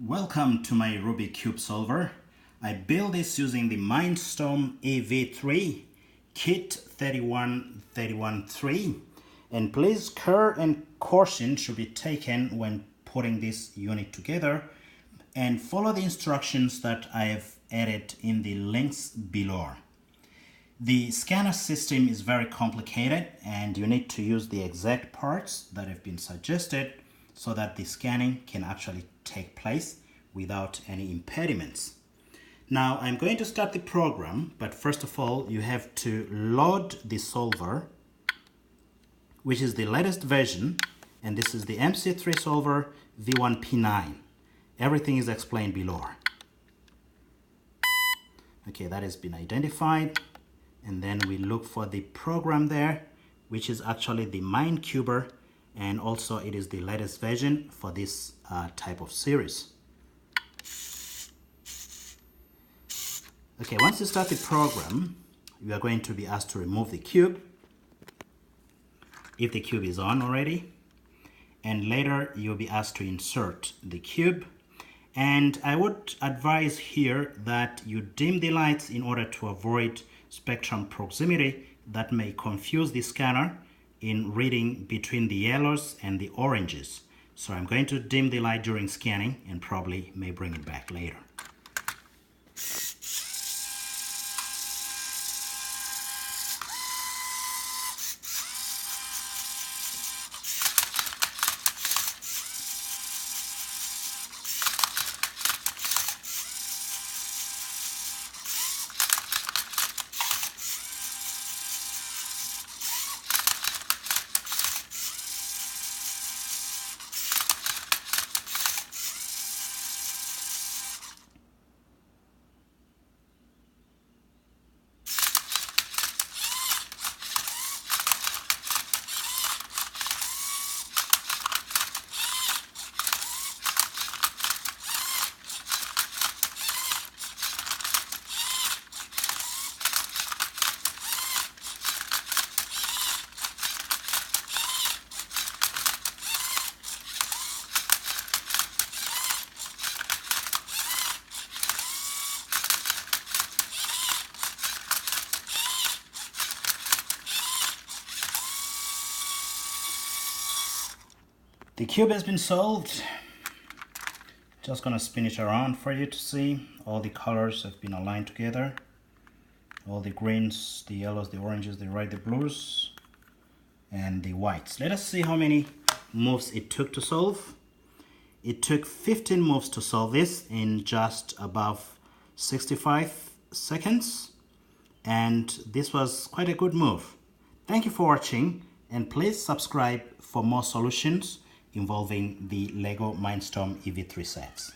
Welcome to my Rubik cube solver. I built this using the Mindstorms EV3 kit 31313, and please care and caution should be taken when putting this unit together, and follow the instructions that I have added in the links below. The scanner system is very complicated and you need to use the exact parts that have been suggested so that the scanning can actually take place without any impediments. Now I'm going to start the program, but first of all you have to load the solver, which is the latest version, and this is the MC3 solver V1P9. Everything is explained below. Okay, that has been identified, and then we look for the program there, which is actually the Mindcuber, and also it is the latest version for this type of series. Okay, once you start the program, you are going to be asked to remove the cube, if the cube is on already, and later you'll be asked to insert the cube. And I would advise here that you dim the lights in order to avoid spectrum proximity that may confuse the scanner in reading between the yellows and the oranges. So I'm going to dim the light during scanning and probably may bring it back later. The cube has been solved. Just gonna spin it around for you to see. All the colors have been aligned together. All the greens, the yellows, the oranges, the red, the blues, and the whites. Let us see how many moves it took to solve. It took 15 moves to solve this in just above 65 seconds. And this was quite a good move. Thank you for watching, and please subscribe for more solutions involving the Lego Mindstorms EV3 sets.